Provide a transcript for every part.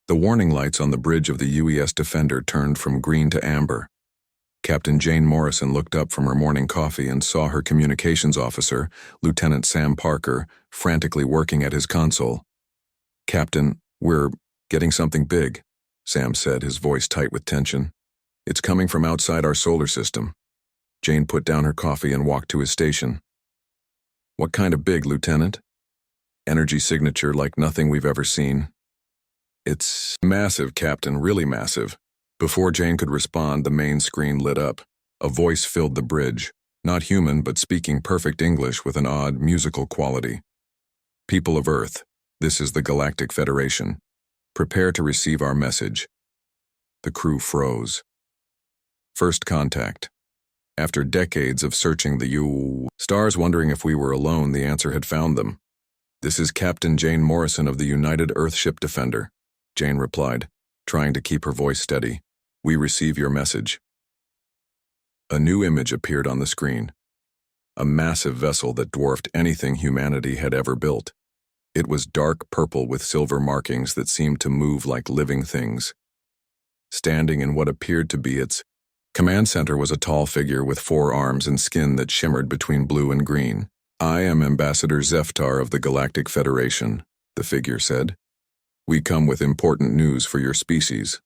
The warning lights on the bridge of the UES Defender turned from green to amber. Captain Jane Morrison looked up from her morning coffee and saw her communications officer, Lieutenant Sam Parker, frantically working at his console. "Captain, we're getting something big," Sam said, his voice tight with tension. "It's coming from outside our solar system." Jane put down her coffee and walked to his station. "What kind of big, Lieutenant?" "Energy signature like nothing we've ever seen." "It's massive, Captain, really massive." Before Jane could respond, the main screen lit up. A voice filled the bridge, not human but speaking perfect English with an odd musical quality. "People of Earth, this is the Galactic Federation. Prepare to receive our message." The crew froze. First contact. After decades of searching the stars wondering if we were alone, the answer had found them. "This is Captain Jane Morrison of the United Earthship Defender," Jane replied, trying to keep her voice steady. "We receive your message." A new image appeared on the screen. A massive vessel that dwarfed anything humanity had ever built. It was dark purple with silver markings that seemed to move like living things. Standing in what appeared to be its command center was a tall figure with 4 arms and skin that shimmered between blue and green. "I am Ambassador Zeftar of the Galactic Federation," the figure said. "We come with important news for your species."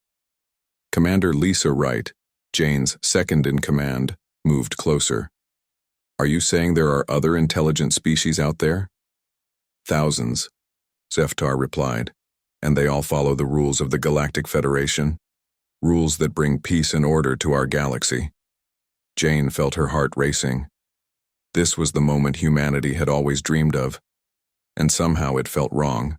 Commander Lisa Wright, Jane's second-in-command, moved closer. "Are you saying there are other intelligent species out there?" "Thousands," Zeftar replied, "and they all follow the rules of the Galactic Federation, rules that bring peace and order to our galaxy." Jane felt her heart racing. This was the moment humanity had always dreamed of, and somehow it felt wrong.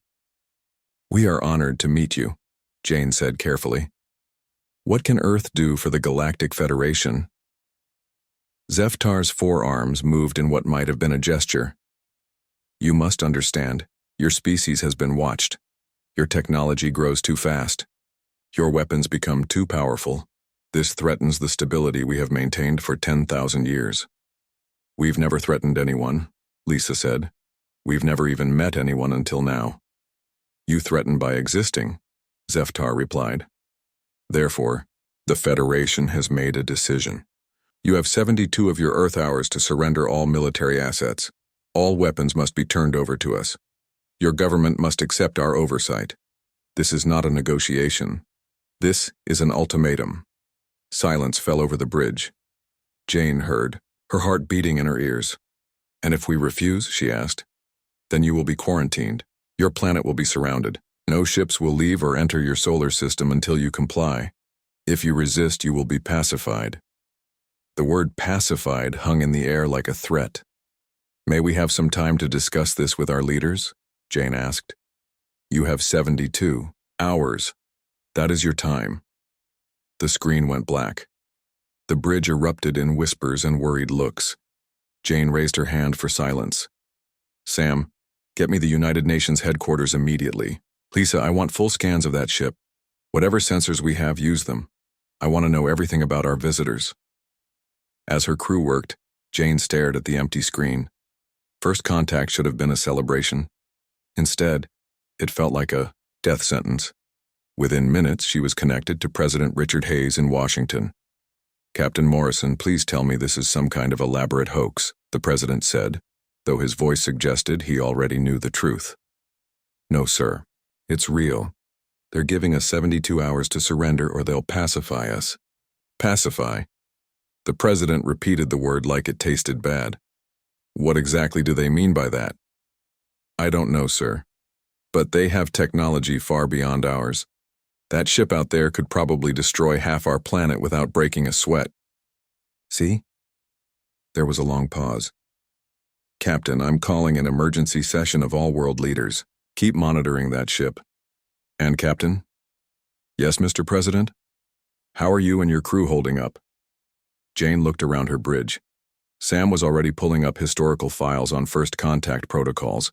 "We are honored to meet you," Jane said carefully. "What can Earth do for the Galactic Federation?" Zeftar's 4 arms moved in what might have been a gesture. "You must understand, your species has been watched. Your technology grows too fast. Your weapons become too powerful. This threatens the stability we have maintained for 10,000 years. We've never threatened anyone," Lisa said. "We've never even met anyone until now." "You threaten by existing," Zeftar replied. "Therefore, the Federation has made a decision. You have 72 of your Earth hours to surrender all military assets. All weapons must be turned over to us. Your government must accept our oversight. This is not a negotiation. This is an ultimatum." Silence fell over the bridge. Jane heard, her heart beating in her ears. "And if we refuse," she asked, "then you will be quarantined. Your planet will be surrounded. No ships will leave or enter your solar system until you comply. If you resist, you will be pacified." The word pacified hung in the air like a threat. "May we have some time to discuss this with our leaders?" Jane asked. "You have 72 hours. That is your time." The screen went black. The bridge erupted in whispers and worried looks. Jane raised her hand for silence. "Sam, get me the United Nations headquarters immediately. Lisa, I want full scans of that ship. Whatever sensors we have, use them. I want to know everything about our visitors." As her crew worked, Jane stared at the empty screen. First contact should have been a celebration. Instead, it felt like a death sentence. Within minutes, she was connected to President Richard Hayes in Washington. "Captain Morrison, please tell me this is some kind of elaborate hoax," the president said, though his voice suggested he already knew the truth. "No, sir. It's real. They're giving us 72 hours to surrender or they'll pacify us." "Pacify?" The president repeated the word like it tasted bad. "What exactly do they mean by that?" "I don't know, sir. But they have technology far beyond ours. That ship out there could probably destroy half our planet without breaking a sweat." "See?" There was a long pause. "Captain, I'm calling an emergency session of all world leaders. Keep monitoring that ship." "And Captain?" "Yes, Mr. President? How are you and your crew holding up?" Jane looked around her bridge. Sam was already pulling up historical files on first contact protocols.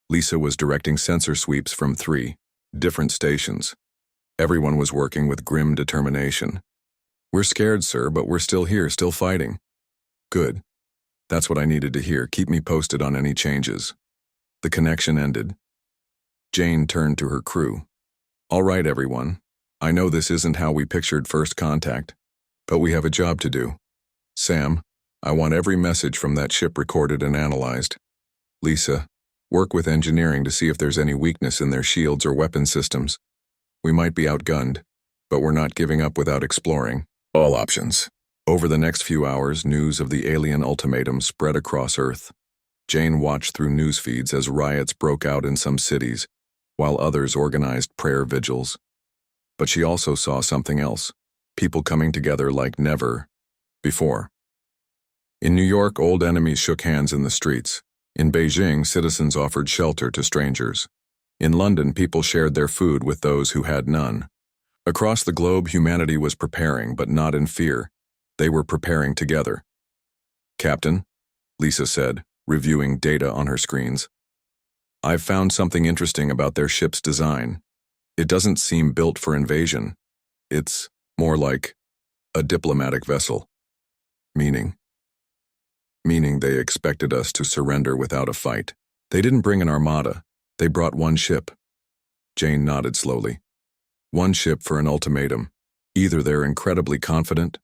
Lisa was directing sensor sweeps from 3 different stations. Everyone was working with grim determination. "We're scared, sir, but we're still here, still fighting." "Good. That's what I needed to hear. Keep me posted on any changes." The connection ended. Jane turned to her crew. All right, everyone. I know this isn't how we pictured first contact, but we have a job to do. Sam, I want every message from that ship recorded and analyzed. Lisa, work with engineering to see if there's any weakness in their shields or weapon systems. We might be outgunned, but we're not giving up without exploring all options. Over the next few hours, news of the alien ultimatum spread across Earth. Jane watched through news feeds as riots broke out in some cities, while others organized prayer vigils. But she also saw something else, people coming together like never before. In New York, old enemies shook hands in the streets. In Beijing, citizens offered shelter to strangers. In London, people shared their food with those who had none. Across the globe, humanity was preparing, but not in fear. They were preparing together. Captain, Lisa said, reviewing data on her screens. I've found something interesting about their ship's design. It doesn't seem built for invasion. It's more like a diplomatic vessel. Meaning they expected us to surrender without a fight. They didn't bring an armada. They brought one ship. Jane nodded slowly. One ship for an ultimatum. Either they're incredibly confident,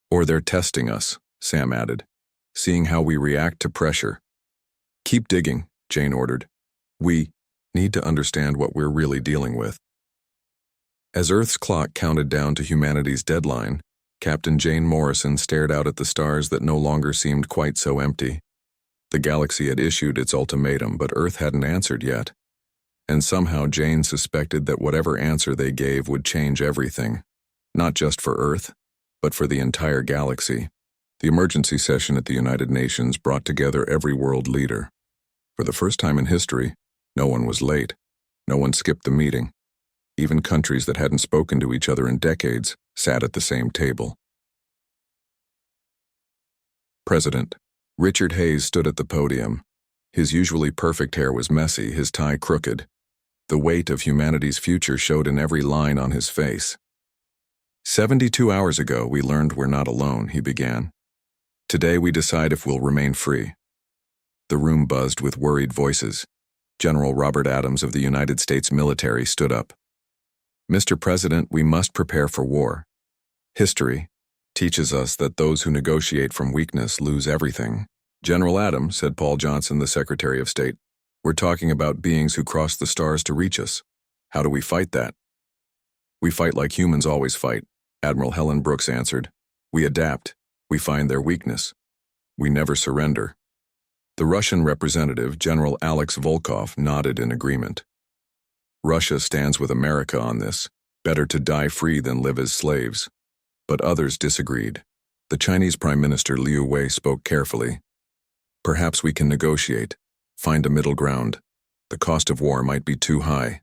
or they're testing us, Sam added, seeing how we react to pressure. Keep digging, Jane ordered. We need to understand what we're really dealing with. As Earth's clock counted down to humanity's deadline, Captain Jane Morrison stared out at the stars that no longer seemed quite so empty. The galaxy had issued its ultimatum, but Earth hadn't answered yet. And somehow Jane suspected that whatever answer they gave would change everything, not just for Earth, but for the entire galaxy. The emergency session at the United Nations brought together every world leader. For the first time in history, no one was late. No one skipped the meeting. Even countries that hadn't spoken to each other in decades sat at the same table. President Richard Hayes stood at the podium. His usually perfect hair was messy, his tie crooked. The weight of humanity's future showed in every line on his face. 72 hours ago, we learned we're not alone, he began. Today we decide if we'll remain free. The room buzzed with worried voices. General Robert Adams of the United States military stood up. Mr. President, we must prepare for war. History teaches us that those who negotiate from weakness lose everything. General Adams, said Paul Johnson, the Secretary of State, we're talking about beings who cross the stars to reach us. How do we fight that? We fight like humans always fight, Admiral Helen Brooks answered. We adapt. We find their weakness. We never surrender. The Russian representative, General Alex Volkov, nodded in agreement. Russia stands with America on this. Better to die free than live as slaves. But others disagreed. The Chinese Prime Minister Liu Wei spoke carefully. Perhaps we can negotiate, find a middle ground. The cost of war might be too high.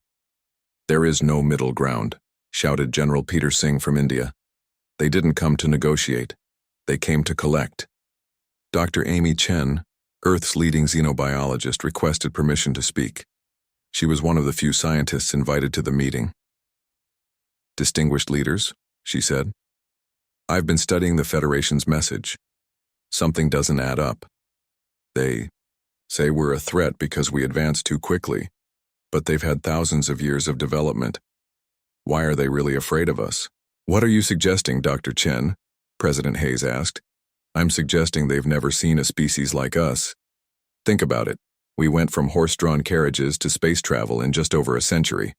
There is no middle ground, shouted General Peter Singh from India. They didn't come to negotiate. They came to collect. Dr. Amy Chen, Earth's leading xenobiologist, requested permission to speak. She was one of the few scientists invited to the meeting. Distinguished leaders, she said, I've been studying the Federation's message. Something doesn't add up. They say we're a threat because we advance too quickly, but they've had thousands of years of development. Why are they really afraid of us? What are you suggesting, Dr. Chen? President Hayes asked. I'm suggesting they've never seen a species like us. Think about it. We went from horse-drawn carriages to space travel in just over a century.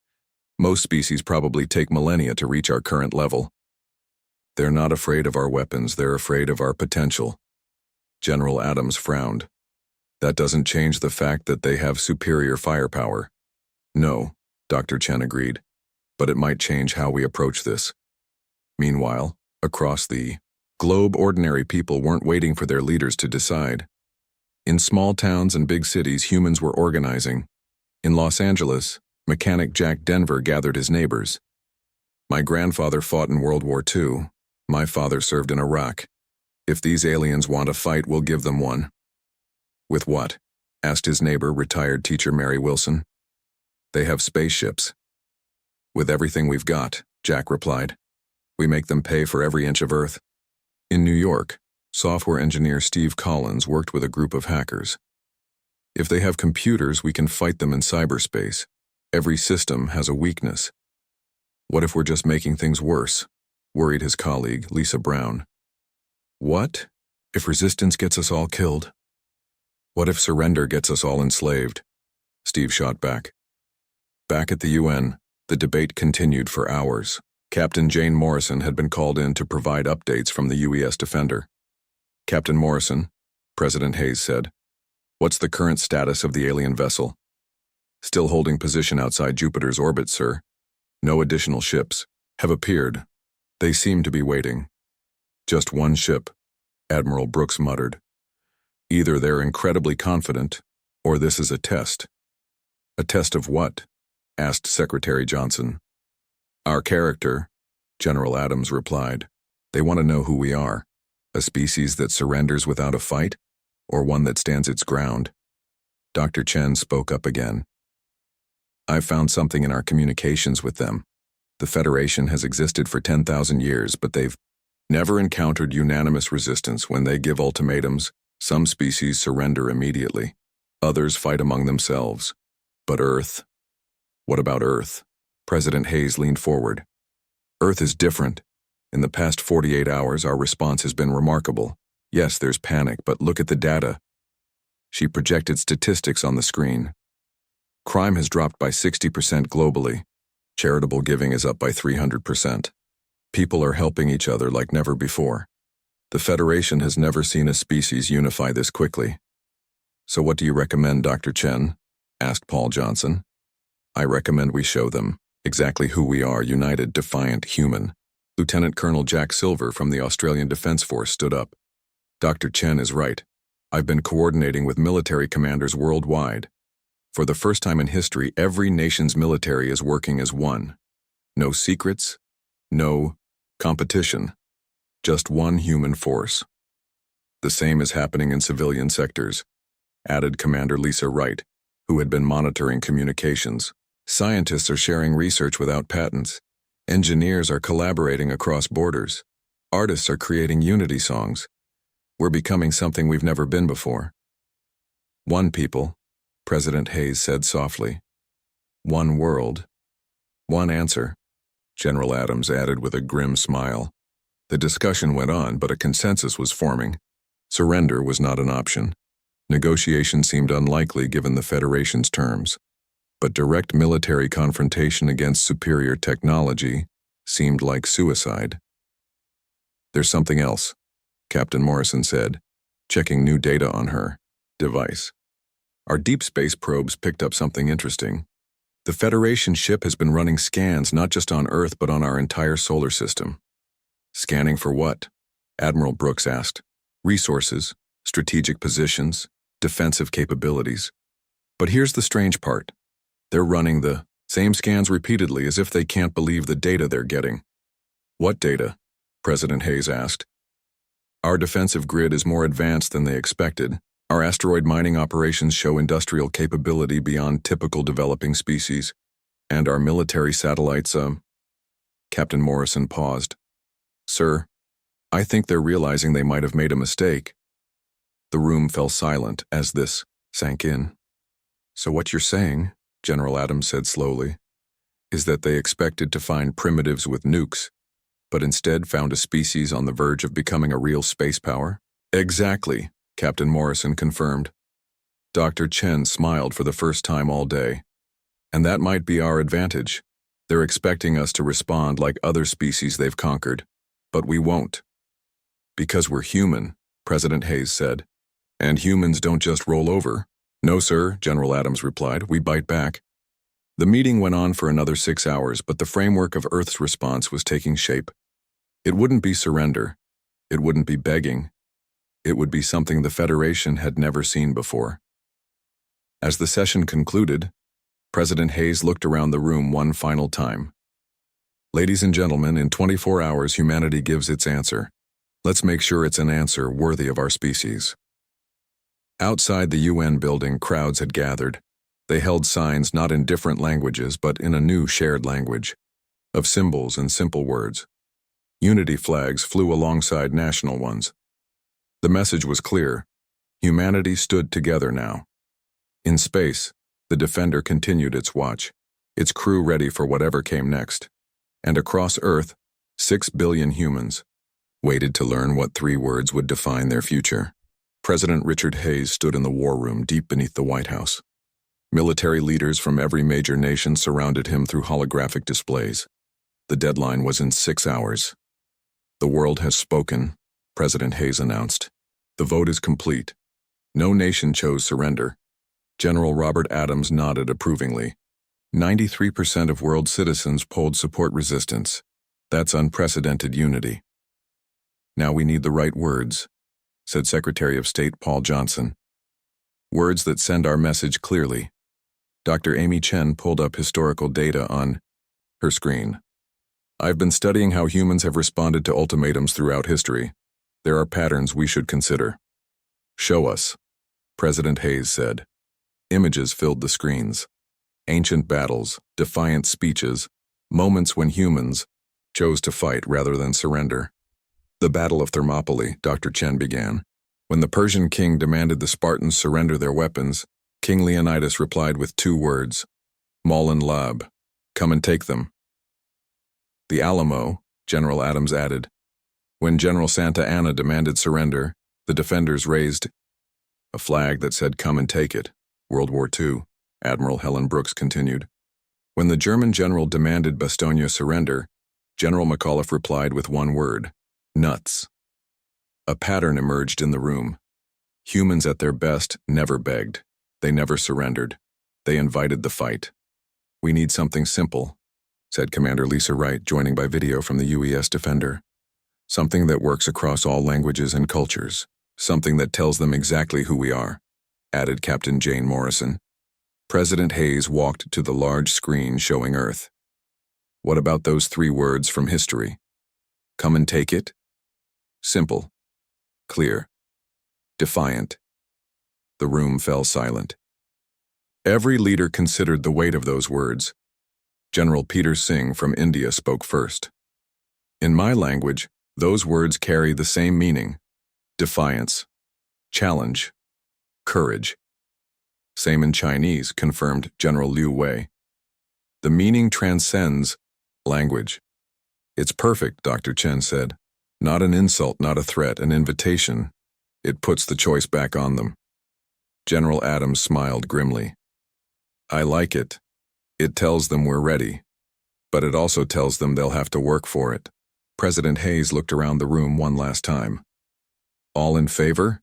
Most species probably take millennia to reach our current level. They're not afraid of our weapons, they're afraid of our potential. General Adams frowned. That doesn't change the fact that they have superior firepower. No, Dr. Chen agreed, but it might change how we approach this. Meanwhile, across the globe, ordinary people weren't waiting for their leaders to decide. In small towns and big cities, humans were organizing. In Los Angeles, mechanic Jack Denver gathered his neighbors. My grandfather fought in World War II. My father served in Iraq. If these aliens want a fight, we'll give them one. With what? Asked his neighbor, retired teacher Mary Wilson. They have spaceships. With everything we've got, Jack replied. We make them pay for every inch of Earth. In New York, software engineer Steve Collins worked with a group of hackers. If they have computers, we can fight them in cyberspace. Every system has a weakness. What if we're just making things worse? Worried his colleague, Lisa Brown. What if resistance gets us all killed? What if surrender gets us all enslaved? Steve shot back. Back at the UN, the debate continued for hours. Captain Jane Morrison had been called in to provide updates from the UES Defender. Captain Morrison, President Hayes said, "What's the current status of the alien vessel?" "Still holding position outside Jupiter's orbit, sir. No additional ships have appeared. They seem to be waiting." "Just one ship," Admiral Brooks muttered. "Either they're incredibly confident, or this is a test." "A test of what?" asked Secretary Johnson. "Our character," General Adams replied. "They want to know who we are. A species that surrenders without a fight, or one that stands its ground?" Dr. Chen spoke up again. "I've found something in our communications with them. The Federation has existed for 10,000 years, but they've never encountered unanimous resistance when they give ultimatums. Some species surrender immediately. Others fight among themselves. But Earth? What about Earth?" President Hayes leaned forward. "Earth is different. In the past 48 hours, our response has been remarkable. Yes, there's panic, but look at the data." She projected statistics on the screen. Crime has dropped by 60% globally. Charitable giving is up by 300%. People are helping each other like never before. The Federation has never seen a species unify this quickly. "So what do you recommend, Dr. Chen?" asked Paul Johnson. "I recommend we show them exactly who we are, united, defiant, human." Lieutenant Colonel Jack Silver from the Australian Defence Force stood up. "Dr. Chen is right. I've been coordinating with military commanders worldwide. For the first time in history, every nation's military is working as one. No secrets, no competition, just one human force. The same is happening in civilian sectors," added Commander Lisa Wright, who had been monitoring communications. "Scientists are sharing research without patents. Engineers are collaborating across borders. Artists are creating unity songs. We're becoming something we've never been before." "One people," President Hayes said softly. "One world. One answer," General Adams added with a grim smile. The discussion went on, but a consensus was forming. Surrender was not an option. Negotiation seemed unlikely given the Federation's terms. But direct military confrontation against superior technology seemed like suicide. "There's something else," Captain Morrison said, checking new data on her device. "Our deep space probes picked up something interesting. The Federation ship has been running scans not just on Earth but on our entire solar system." "Scanning for what?" Admiral Brooks asked. "Resources, strategic positions, defensive capabilities. But here's the strange part. They're running the same scans repeatedly as if they can't believe the data they're getting." "What data?" President Hayes asked. "Our defensive grid is more advanced than they expected. Our asteroid mining operations show industrial capability beyond typical developing species. And our military satellites, Captain Morrison paused. "Sir, I think they're realizing they might have made a mistake." The room fell silent as this sank in. "So what you're saying," General Adams said slowly, "is that they expected to find primitives with nukes, but instead found a species on the verge of becoming a real space power?" "Exactly," Captain Morrison confirmed. Dr. Chen smiled for the first time all day. "And that might be our advantage. They're expecting us to respond like other species they've conquered, but we won't." "Because we're human," President Hayes said. "And humans don't just roll over." "No, sir," General Adams replied. "We bite back." The meeting went on for another 6 hours, but the framework of Earth's response was taking shape. It wouldn't be surrender. It wouldn't be begging. It would be something the Federation had never seen before. As the session concluded, President Hayes looked around the room one final time. "Ladies and gentlemen, in 24 hours humanity gives its answer. Let's make sure it's an answer worthy of our species." Outside the UN building, crowds had gathered. They held signs not in different languages but in a new shared language, of symbols and simple words. Unity flags flew alongside national ones. The message was clear. Humanity stood together now. In space, the Defender continued its watch, its crew ready for whatever came next. And across Earth, 6 billion humans waited to learn what 3 words would define their future. President Richard Hayes stood in the war room deep beneath the White House. Military leaders from every major nation surrounded him through holographic displays. The deadline was in 6 hours. "The world has spoken," President Hayes announced. "The vote is complete. No nation chose surrender." General Robert Adams nodded approvingly. 93% of world citizens polled support resistance. That's unprecedented unity. "Now we need the right words," said Secretary of State Paul Johnson. "Words that send our message clearly." Dr. Amy Chen pulled up historical data on her screen. "I've been studying how humans have responded to ultimatums throughout history. There are patterns we should consider." "Show us," President Hayes said. Images filled the screens. Ancient battles, defiant speeches, moments when humans chose to fight rather than surrender. "The Battle of Thermopylae," Dr. Chen began. "When the Persian king demanded the Spartans surrender their weapons, King Leonidas replied with 2 words, Mal and Lab, come and take them." "The Alamo," General Adams added. "When General Santa Anna demanded surrender, the defenders raised a flag that said, 'Come and take it.'" World War II, Admiral Helen Brooks continued. "When the German general demanded Bastogne surrender, General McAuliffe replied with 1 word, nuts." A pattern emerged in the room. Humans at their best never begged. They never surrendered. They invited the fight. "We need something simple," said Commander Lisa Wright, joining by video from the UES Defender. "Something that works across all languages and cultures. Something that tells them exactly who we are," added Captain Jane Morrison. President Hayes walked to the large screen showing Earth. "What about those 3 words from history? Come and take it? Simple. Clear. Defiant." The room fell silent. Every leader considered the weight of those words. General Peter Singh from India spoke first. "In my language, those words carry the same meaning. Defiance. Challenge. Courage." "Same in Chinese," confirmed General Liu Wei. "The meaning transcends language." "It's perfect," Dr. Chen said. "Not an insult, not a threat, an invitation. It puts the choice back on them." General Adams smiled grimly. "I like it. It tells them we're ready. But it also tells them they'll have to work for it." President Hayes looked around the room one last time. "All in favor?"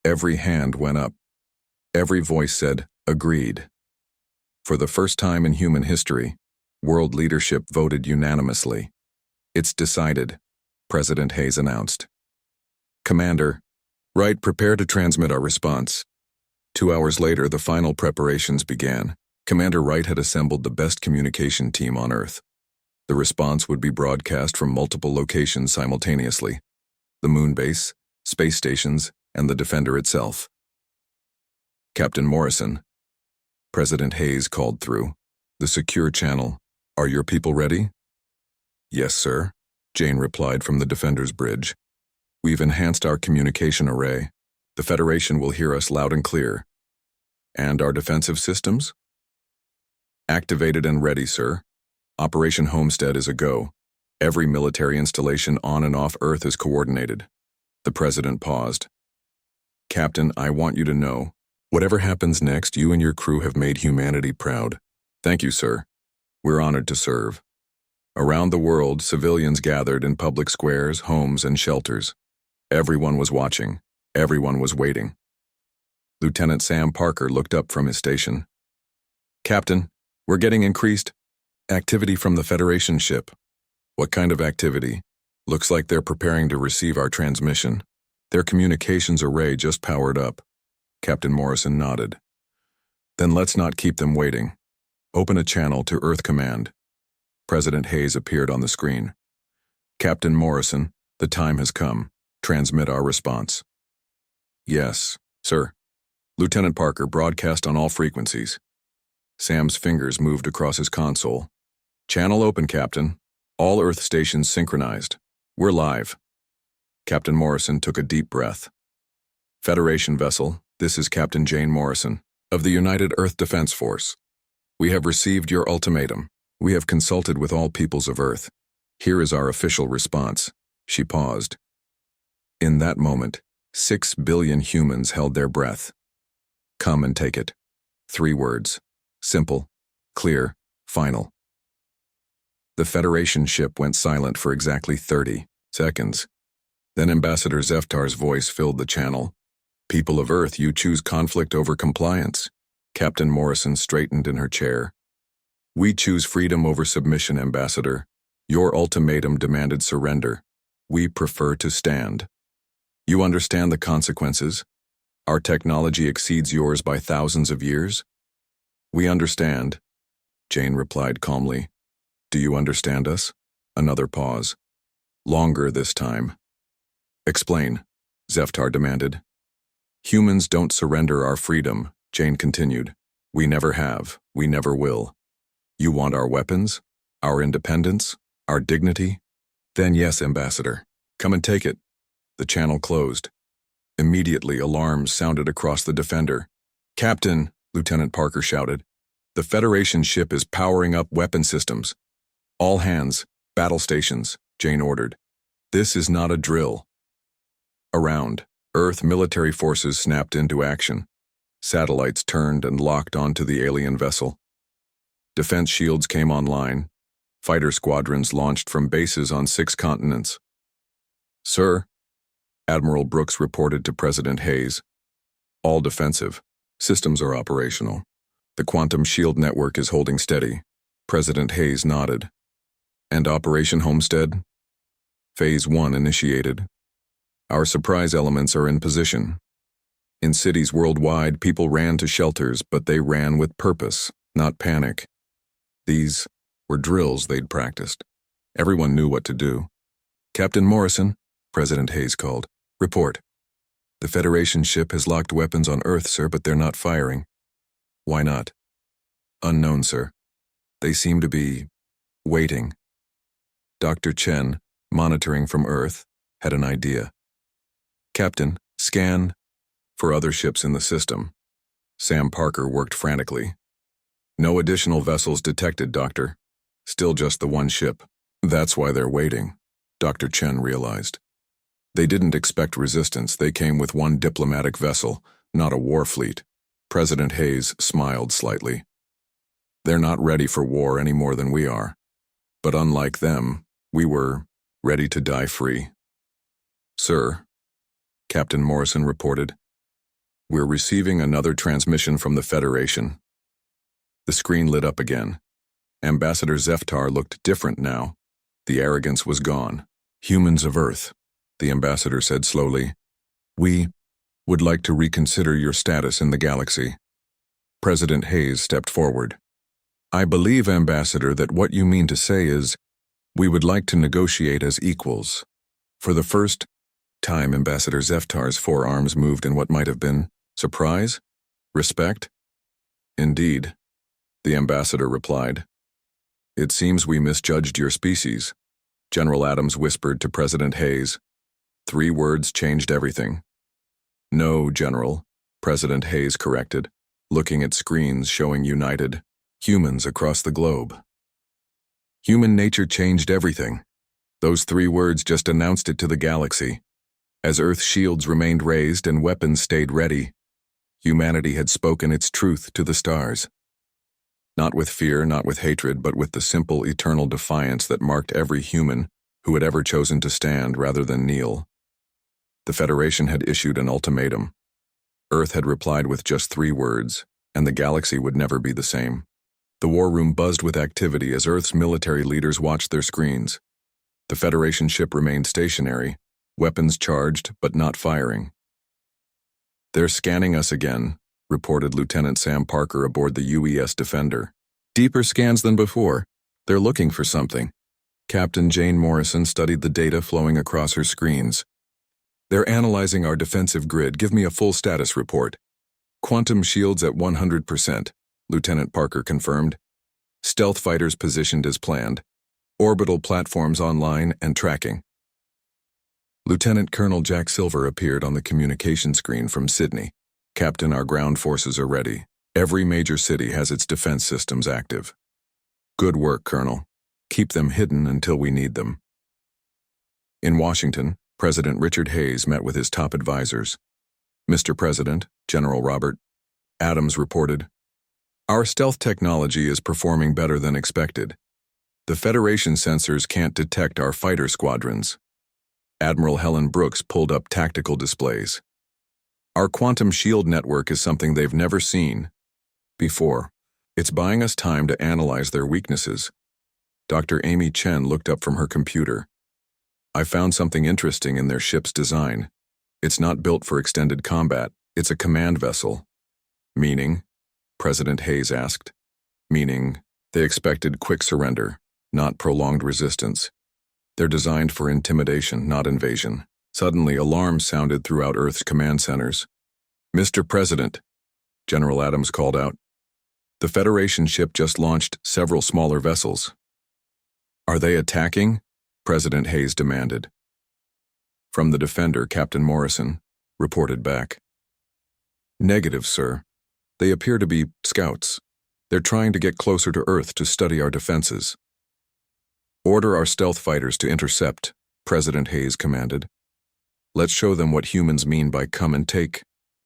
Every hand went up. Every voice said, "Agreed." For the first time in human history, world leadership voted unanimously. "It's decided," President Hayes announced. "Commander Wright, prepare to transmit our response." 2 hours later, the final preparations began. Commander Wright had assembled the best communication team on Earth. The response would be broadcast from multiple locations simultaneously: the moon base, space stations, and the Defender itself. "Captain Morrison," President Hayes called through the secure channel. "Are your people ready?" "Yes, sir," Jane replied from the Defender's bridge. "We've enhanced our communication array. The Federation will hear us loud and clear." "And our defensive systems?" "Activated and ready, sir. Operation Homestead is a go. Every military installation on and off Earth is coordinated." The President paused. "Captain, I want you to know, whatever happens next, you and your crew have made humanity proud." "Thank you, sir. We're honored to serve." Around the world, civilians gathered in public squares, homes, and shelters. Everyone was watching. Everyone was waiting. Lieutenant Sam Parker looked up from his station. "Captain, we're getting increased activity from the Federation ship." "What kind of activity?" "Looks like they're preparing to receive our transmission. Their communications array just powered up." Captain Morrison nodded. "Then let's not keep them waiting. Open a channel to Earth Command." President Hayes appeared on the screen. "Captain Morrison, the time has come. Transmit our response." "Yes, sir." Lieutenant Parker, broadcast on all frequencies. Sam's fingers moved across his console. "Channel open, Captain. All Earth stations synchronized. We're live." Captain Morrison took a deep breath. "Federation vessel, this is Captain Jane Morrison, of the United Earth Defense Force. We have received your ultimatum. We have consulted with all peoples of Earth. Here is our official response. She paused. In that moment, 6 billion humans held their breath. Come and take it. 3 words. Simple, clear, final. The Federation ship went silent for exactly 30 seconds. Then Ambassador Zeftar's voice filled the channel. People of Earth, you choose conflict over compliance. Captain Morrison straightened in her chair. We choose freedom over submission, Ambassador. Your ultimatum demanded surrender. We prefer to stand. You understand the consequences? Our technology exceeds yours by thousands of years? We understand, Jane replied calmly. Do you understand us? Another pause. Longer this time. Explain, Zeftar demanded. Humans don't surrender our freedom, Jane continued. We never have, we never will. You want our weapons? Our independence? Our dignity? Then yes, Ambassador. Come and take it. The channel closed. Immediately, alarms sounded across the Defender. Captain, Lieutenant Parker shouted. The Federation ship is powering up weapon systems. All hands, battle stations, Jane ordered. This is not a drill. Around, Earth military forces snapped into action. Satellites turned and locked onto the alien vessel. Defense shields came online. Fighter squadrons launched from bases on 6 continents. Sir, Admiral Brooks reported to President Hayes. All defensive. Systems are operational. The quantum shield network is holding steady. President Hayes nodded. And Operation Homestead? Phase 1 initiated. Our surprise elements are in position. In cities worldwide, people ran to shelters, but they ran with purpose, not panic. These were drills they'd practiced. Everyone knew what to do. Captain Morrison, President Hayes called. Report. The Federation ship has locked weapons on Earth, sir, but they're not firing. Why not? Unknown, sir. They seem to be waiting. Dr. Chen, monitoring from Earth, had an idea. Captain, scan for other ships in the system. Sam Parker worked frantically. No additional vessels detected, Doctor. Still just the one ship. That's why they're waiting, Dr. Chen realized. They didn't expect resistance. They came with one diplomatic vessel, not a war fleet. President Hayes smiled slightly. They're not ready for war any more than we are. But unlike them, we were ready to die free. Sir, Captain Morrison reported, we're receiving another transmission from the Federation. The screen lit up again. Ambassador Zeftar looked different now. The arrogance was gone. Humans of Earth, the ambassador said slowly, we would like to reconsider your status in the galaxy. President Hayes stepped forward. I believe, Ambassador, that what you mean to say is, we would like to negotiate as equals. For the first time, Ambassador Zeftar's forearms moved in what might have been surprise? Respect? Indeed, the ambassador replied. It seems we misjudged your species, General Adams whispered to President Hayes. 3 words changed everything. No, General, President Hayes corrected, looking at screens showing united humans across the globe. Human nature changed everything. Those 3 words just announced it to the galaxy. As Earth's shields remained raised and weapons stayed ready, humanity had spoken its truth to the stars. Not with fear, not with hatred, but with the simple, eternal defiance that marked every human who had ever chosen to stand rather than kneel. The Federation had issued an ultimatum. Earth had replied with just 3 words, and the galaxy would never be the same. The war room buzzed with activity as Earth's military leaders watched their screens. The Federation ship remained stationary, weapons charged but not firing. They're scanning us again, reported Lieutenant Sam Parker aboard the UES Defender. Deeper scans than before. They're looking for something. Captain Jane Morrison studied the data flowing across her screens. They're analyzing our defensive grid. Give me a full status report. Quantum shields at 100%, Lieutenant Parker confirmed. Stealth fighters positioned as planned. Orbital platforms online and tracking. Lieutenant Colonel Jack Silver appeared on the communication screen from Sydney. Captain, our ground forces are ready. Every major city has its defense systems active. Good work, Colonel. Keep them hidden until we need them. In Washington, President Richard Hayes met with his top advisors. Mr. President, General Robert Adams reported, "Our stealth technology is performing better than expected. The Federation sensors can't detect our fighter squadrons." Admiral Helen Brooks pulled up tactical displays. "Our quantum shield network is something they've never seen before. It's buying us time to analyze their weaknesses." Dr. Amy Chen looked up from her computer. "I found something interesting in their ship's design. It's not built for extended combat. It's a command vessel." "Meaning?" President Hayes asked. "Meaning, they expected quick surrender, not prolonged resistance. They're designed for intimidation, not invasion." Suddenly, alarms sounded throughout Earth's command centers. "Mr. President," General Adams called out, "the Federation ship just launched several smaller vessels." "Are they attacking?" President Hayes demanded. From the Defender, Captain Morrison reported back. "Negative, sir. They appear to be scouts. They're trying to get closer to Earth to study our defenses." "Order our stealth fighters to intercept," President Hayes commanded. "Let's show them what humans mean by come and take."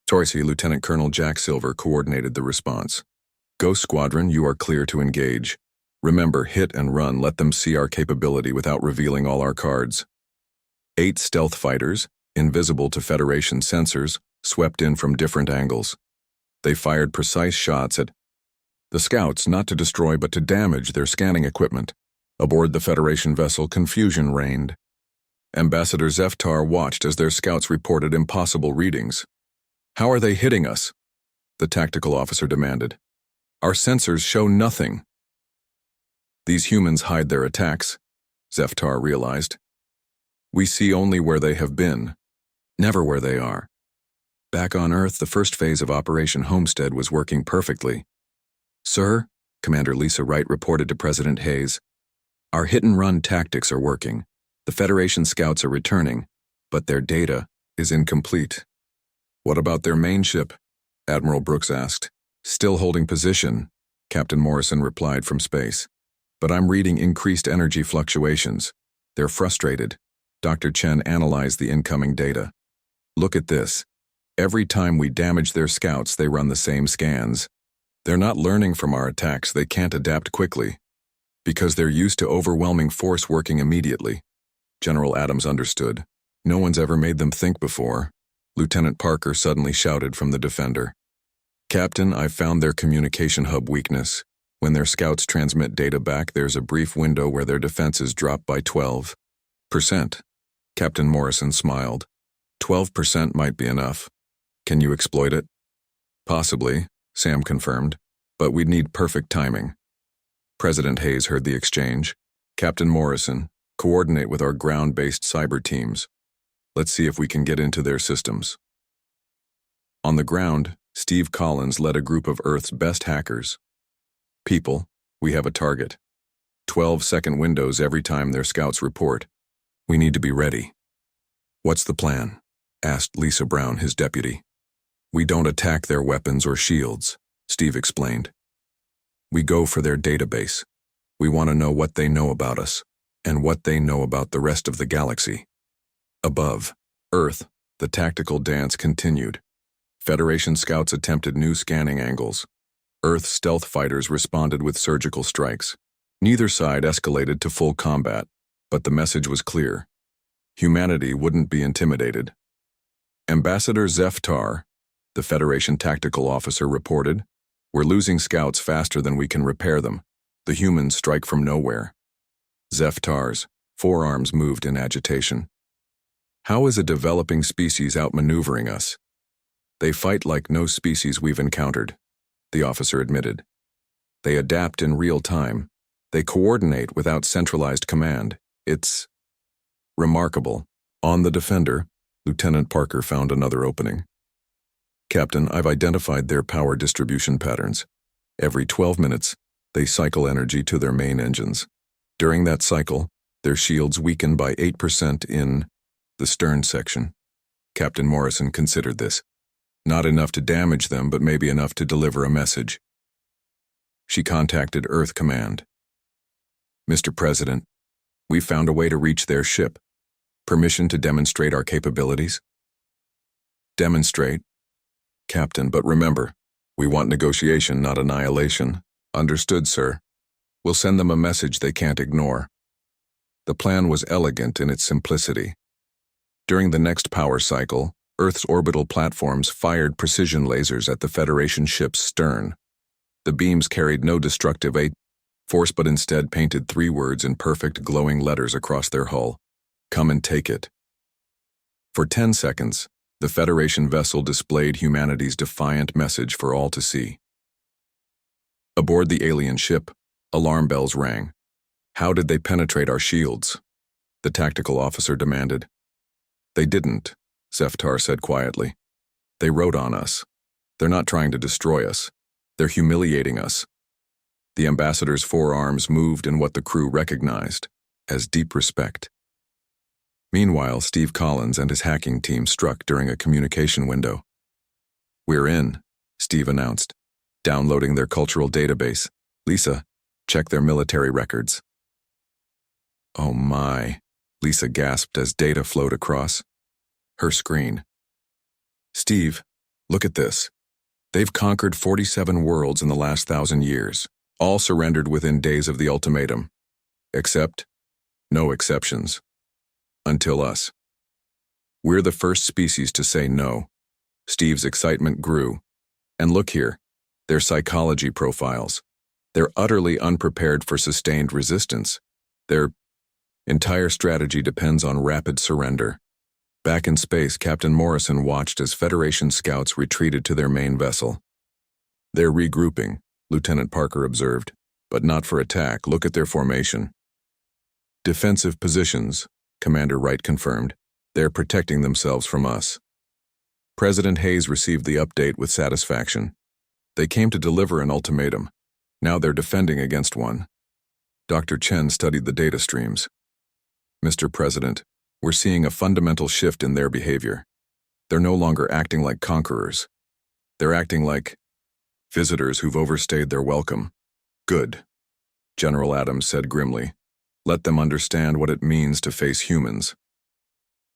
Lieutenant Colonel Jack Silver coordinated the response. "Ghost Squadron, you are clear to engage. Remember, hit and run, let them see our capability without revealing all our cards." 8 stealth fighters, invisible to Federation sensors, swept in from different angles. They fired precise shots at the scouts, not to destroy but to damage their scanning equipment. Aboard the Federation vessel, confusion reigned. Ambassador Zeftar watched as their scouts reported impossible readings. "How are they hitting us?" the tactical officer demanded. "Our sensors show nothing." "These humans hide their attacks," Zeftar realized. "We see only where they have been, never where they are." Back on Earth, the first phase of Operation Homestead was working perfectly. "Sir," Commander Lisa Wright reported to President Hayes, "our hit-and-run tactics are working. The Federation scouts are returning, but their data is incomplete." "What about their main ship?" Admiral Brooks asked. "Still holding position," Captain Morrison replied from space. "But I'm reading increased energy fluctuations. They're frustrated." Dr. Chen analyzed the incoming data. "Look at this. Every time we damage their scouts, they run the same scans. They're not learning from our attacks. They can't adapt quickly, because they're used to overwhelming force working immediately." General Adams understood. "No one's ever made them think before." Lieutenant Parker suddenly shouted from the Defender. "Captain, I've found their communication hub weakness. When their scouts transmit data back, there's a brief window where their defenses drop by 12%. Captain Morrison smiled. 12% might be enough. Can you exploit it?" "Possibly," Sam confirmed, "but we'd need perfect timing." President Hayes heard the exchange. "Captain Morrison, coordinate with our ground-based cyber teams. Let's see if we can get into their systems." On the ground, Steve Collins led a group of Earth's best hackers. "People, we have a target. 12-second windows every time their scouts report. We need to be ready." "What's the plan?" asked Lisa Brown, his deputy. "We don't attack their weapons or shields," Steve explained. "We go for their database. We want to know what they know about us, and what they know about the rest of the galaxy." Above Earth, the tactical dance continued. Federation scouts attempted new scanning angles. Earth stealth fighters responded with surgical strikes. Neither side escalated to full combat, but the message was clear. Humanity wouldn't be intimidated. Ambassador Zeftar, the Federation tactical officer, reported, "We're losing scouts faster than we can repair them. The humans strike from nowhere." Zeftar's forearms moved in agitation. "How is a developing species outmaneuvering us?" "They fight like no species we've encountered," the officer admitted. "They adapt in real time. They coordinate without centralized command. It's remarkable." On the Defender, Lieutenant Parker found another opening. "Captain, I've identified their power distribution patterns. Every 12 minutes, they cycle energy to their main engines. During that cycle, their shields weaken by 8% in the stern section." Captain Morrison considered this. "Not enough to damage them, but maybe enough to deliver a message." She contacted Earth Command. Mr. President, we found a way to reach their ship. Permission to demonstrate our capabilities? Demonstrate? Captain, but remember, we want negotiation, not annihilation. Understood, sir. We'll send them a message they can't ignore. The plan was elegant in its simplicity. During the next power cycle, Earth's orbital platforms fired precision lasers at the Federation ship's stern. The beams carried no destructive force but instead painted 3 words in perfect glowing letters across their hull. Come and take it. For 10 seconds, the Federation vessel displayed humanity's defiant message for all to see. Aboard the alien ship, alarm bells rang. How did they penetrate our shields? The tactical officer demanded. They didn't, Zeftar said quietly. They rode on us. They're not trying to destroy us. They're humiliating us. The ambassador's forearms moved in what the crew recognized as deep respect. Meanwhile, Steve Collins and his hacking team struck during a communication window. We're in, Steve announced, downloading their cultural database. Lisa, check their military records. Oh my, Lisa gasped as data flowed across her screen. Steve, look at this. They've conquered 47 worlds in the last 1,000 years, all surrendered within days of the ultimatum. Except, no exceptions. Until us. We're the first species to say no. Steve's excitement grew. And look here, their psychology profiles. They're utterly unprepared for sustained resistance. Their entire strategy depends on rapid surrender. Back in space, Captain Morrison watched as Federation scouts retreated to their main vessel. They're regrouping, Lieutenant Parker observed, but not for attack. Look at their formation. Defensive positions, Commander Wright confirmed. They're protecting themselves from us. President Hayes received the update with satisfaction. They came to deliver an ultimatum. Now they're defending against one. Dr. Chen studied the data streams. Mr. President, we're seeing a fundamental shift in their behavior. They're no longer acting like conquerors. They're acting like visitors who've overstayed their welcome. Good, General Adams said grimly. Let them understand what it means to face humans.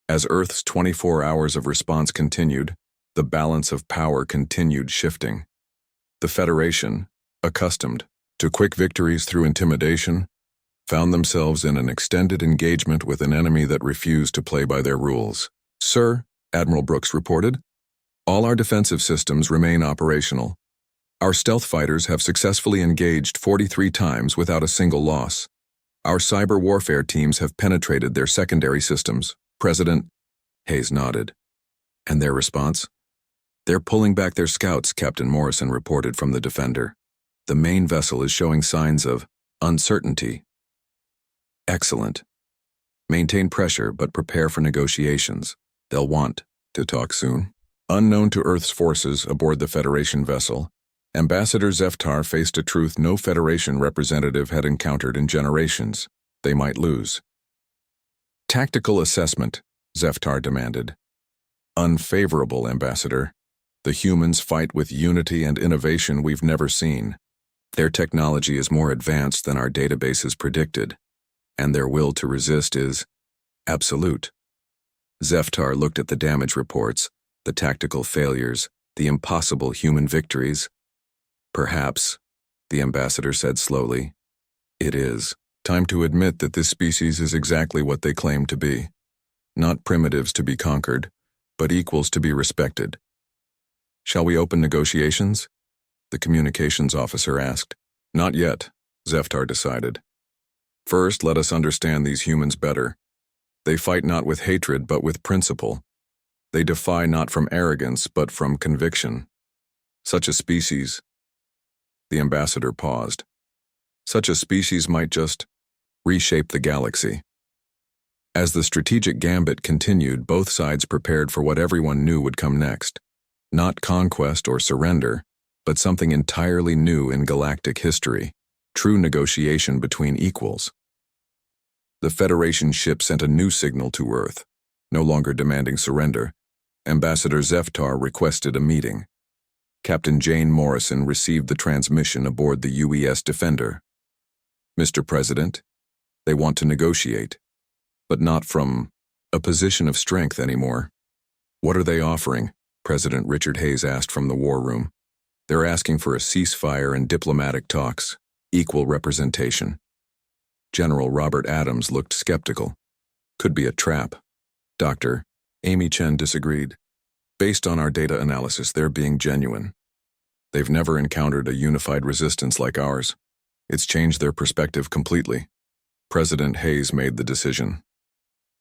As Earth's 24 hours of response continued, the balance of power continued shifting. The Federation, accustomed to quick victories through intimidation, found themselves in an extended engagement with an enemy that refused to play by their rules. Sir, Admiral Brooks reported, all our defensive systems remain operational. Our stealth fighters have successfully engaged 43 times without a single loss. Our cyber warfare teams have penetrated their secondary systems. President Hayes nodded. And their response? They're pulling back their scouts, Captain Morrison reported from the Defender. The main vessel is showing signs of uncertainty. Excellent. Maintain pressure, but prepare for negotiations. They'll want to talk soon. Unknown to Earth's forces aboard the Federation vessel, Ambassador Zeftar faced a truth no Federation representative had encountered in generations. They might lose. Tactical assessment, Zeftar demanded. Unfavorable, Ambassador. The humans fight with unity and innovation we've never seen. Their technology is more advanced than our databases predicted, and their will to resist is absolute. Zeftar looked at the damage reports, the tactical failures, the impossible human victories. Perhaps, the ambassador said slowly, it is time to admit that this species is exactly what they claim to be. Not primitives to be conquered, but equals to be respected. Shall we open negotiations? The communications officer asked. Not yet, Zeftar decided. First, let us understand these humans better. They fight not with hatred, but with principle. They defy not from arrogance, but from conviction. Such a species. The ambassador paused. Such a species might just reshape the galaxy. As the strategic gambit continued, both sides prepared for what everyone knew would come next. Not conquest or surrender, but something entirely new in galactic history, true negotiation between equals. The Federation ship sent a new signal to Earth, no longer demanding surrender. Ambassador Zeftar requested a meeting. Captain Jane Morrison received the transmission aboard the UES Defender. Mr. President, They want to negotiate, but not from a position of strength anymore. What are they offering? President Richard Hayes asked from the war room. They're asking for a ceasefire and diplomatic talks, equal representation. General Robert Adams looked skeptical. Could be a trap. Dr. Amy Chen disagreed. Based on our data analysis, they're being genuine. They've never encountered a unified resistance like ours. It's changed their perspective completely. President Hayes made the decision.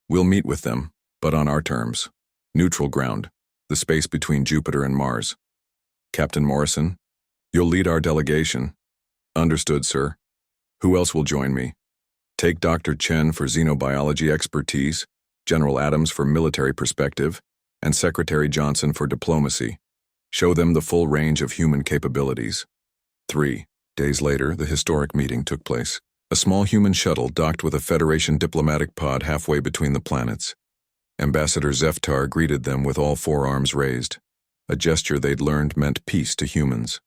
We'll meet with them, but on our terms. Neutral ground, the space between Jupiter and Mars. Captain Morrison, you'll lead our delegation. Understood, sir. Who else will join me? Take Dr. Chen for xenobiology expertise, General Adams for military perspective, and Secretary Johnson for diplomacy. Show them the full range of human capabilities. 3 days later, the historic meeting took place. A small human shuttle docked with a Federation diplomatic pod halfway between the planets. Ambassador Zeftar greeted them with all 4 arms raised, a gesture they'd learned meant peace to humans.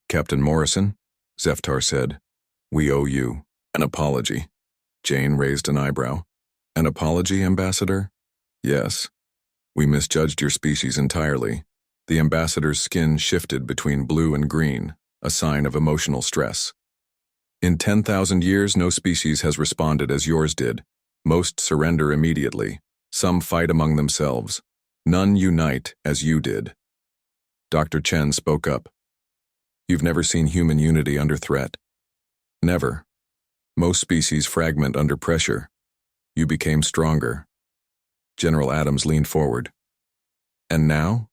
Captain Morrison, Zeftar said, we owe you an apology. Jane raised an eyebrow. An apology, Ambassador? Yes. We misjudged your species entirely. The ambassador's skin shifted between blue and green, a sign of emotional stress. In 10,000 years, no species has responded as yours did. Most surrender immediately. Some fight among themselves. None unite as you did. Dr. Chen spoke up. You've never seen human unity under threat. Never. Most species fragment under pressure. You became stronger. General Adams leaned forward. And now?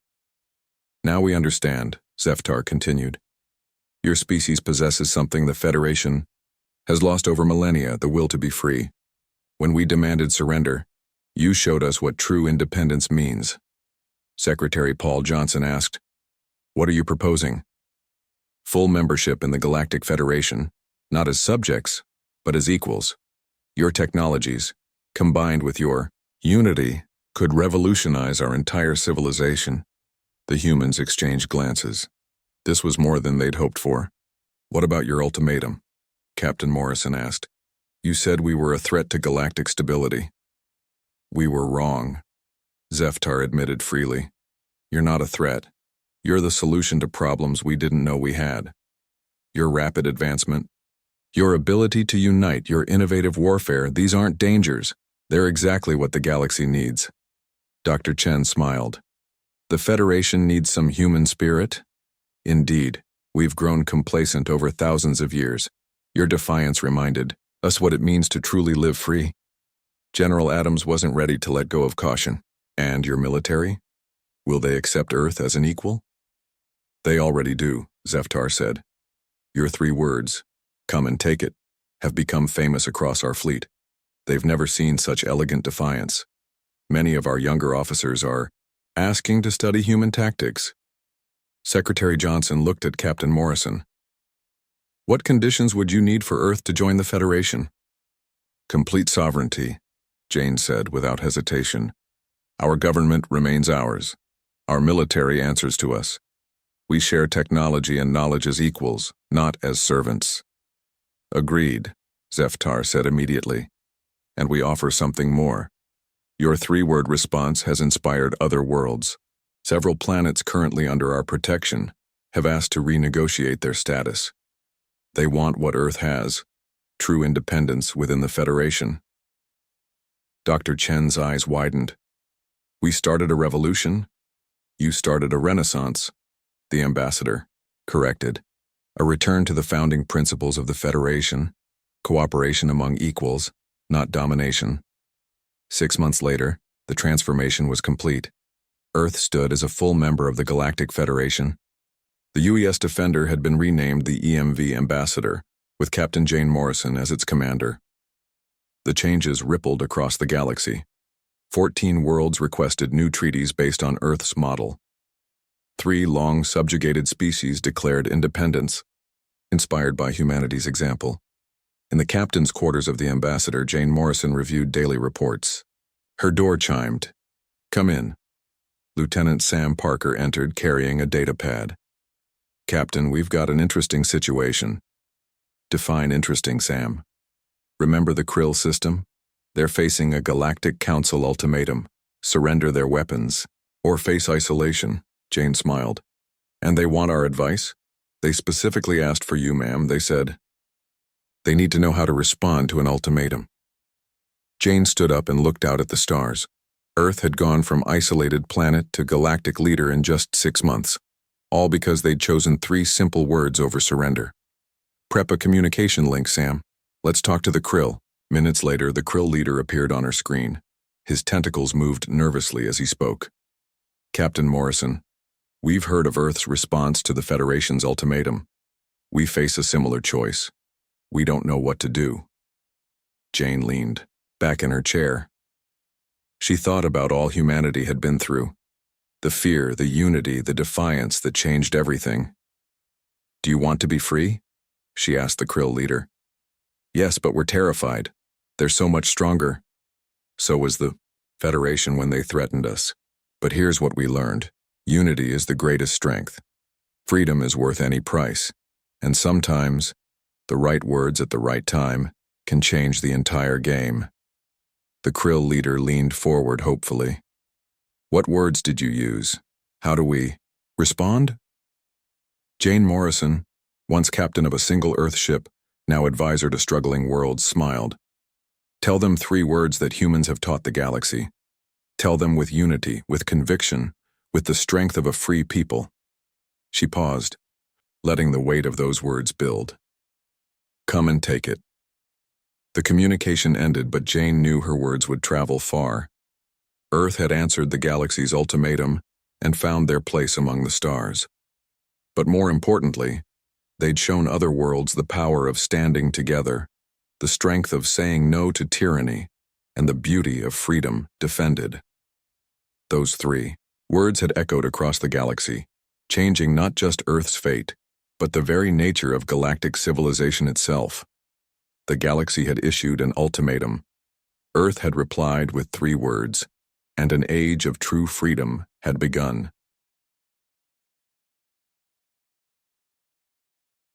Now we understand, Zeftar continued. Your species possesses something the Federation has lost over millennia, the will to be free. When we demanded surrender, you showed us what true independence means. Secretary Paul Johnson asked, what are you proposing? Full membership in the Galactic Federation, not as subjects, but as equals. Your technologies, combined with your unity, could revolutionize our entire civilization. The humans exchanged glances. This was more than they'd hoped for. What about your ultimatum? Captain Morrison asked. You said we were a threat to galactic stability. We were wrong, Zeftar admitted freely. You're not a threat. You're the solution to problems we didn't know we had. Your rapid advancement, your ability to unite, your innovative warfare, these aren't dangers. They're exactly what the galaxy needs. Dr. Chen smiled. The Federation needs some human spirit? Indeed, we've grown complacent over thousands of years. Your defiance reminded us what it means to truly live free. General Adams wasn't ready to let go of caution. And your military? Will they accept Earth as an equal? They already do, Zeftar said. Your 3 words, come and take it, have become famous across our fleet. They've never seen such elegant defiance. Many of our younger officers are asking to study human tactics. Secretary Johnson looked at Captain Morrison. What conditions would you need for Earth to join the Federation? Complete sovereignty, Jane said without hesitation. Our government remains ours. Our military answers to us. We share technology and knowledge as equals, not as servants. Agreed, Zeftar said immediately. And we offer something more. Your 3-word response has inspired other worlds. Several planets currently under our protection have asked to renegotiate their status. They want what Earth has, true independence within the Federation. Dr. Chen's eyes widened. We started a revolution. You started a renaissance, the ambassador corrected. A return to the founding principles of the Federation, cooperation among equals, not domination. 6 months later, the transformation was complete. Earth stood as a full member of the Galactic Federation. The UES Defender had been renamed the EMV Ambassador, with Captain Jane Morrison as its commander. The changes rippled across the galaxy. 14 worlds requested new treaties based on Earth's model. 3 long subjugated species declared independence, inspired by humanity's example. In the captain's quarters of the Ambassador, Jane Morrison reviewed daily reports. Her door chimed. Come in. Lieutenant Sam Parker entered carrying a data pad. Captain, we've got an interesting situation. Define interesting, Sam. Remember the Krill system? They're facing a Galactic Council ultimatum. Surrender their weapons, or face isolation, Jane smiled. And they want our advice? They specifically asked for you, ma'am. They said they need to know how to respond to an ultimatum. Jane stood up and looked out at the stars. Earth had gone from isolated planet to galactic leader in just 6 months, all because they'd chosen 3 simple words over surrender. Prep a communication link, Sam. Let's talk to the Krill. Minutes later, the Krill leader appeared on her screen. His tentacles moved nervously as he spoke. Captain Morrison, we've heard of Earth's response to the Federation's ultimatum. We face a similar choice. We don't know what to do. Jane leaned back in her chair. She thought about all humanity had been through. The fear, the unity, the defiance that changed everything. Do you want to be free? She asked the Krill leader. Yes, but we're terrified. They're so much stronger. So was the Federation when they threatened us. But here's what we learned. Unity is the greatest strength. Freedom is worth any price. And sometimes, the right words at the right time can change the entire game. The Krill leader leaned forward hopefully. What words did you use? How do we respond? Jane Morrison, once captain of a single Earth ship, now advisor to struggling worlds, smiled. Tell them 3 words that humans have taught the galaxy. Tell them with unity, with conviction, with the strength of a free people. She paused, letting the weight of those words build. Come and take it. The communication ended, but Jane knew her words would travel far. Earth had answered the galaxy's ultimatum and found their place among the stars. But more importantly, they'd shown other worlds the power of standing together, the strength of saying no to tyranny, and the beauty of freedom defended. Those 3 words had echoed across the galaxy, changing not just Earth's fate, but the very nature of galactic civilization itself. The galaxy had issued an ultimatum. Earth had replied with 3 words, and an age of true freedom had begun.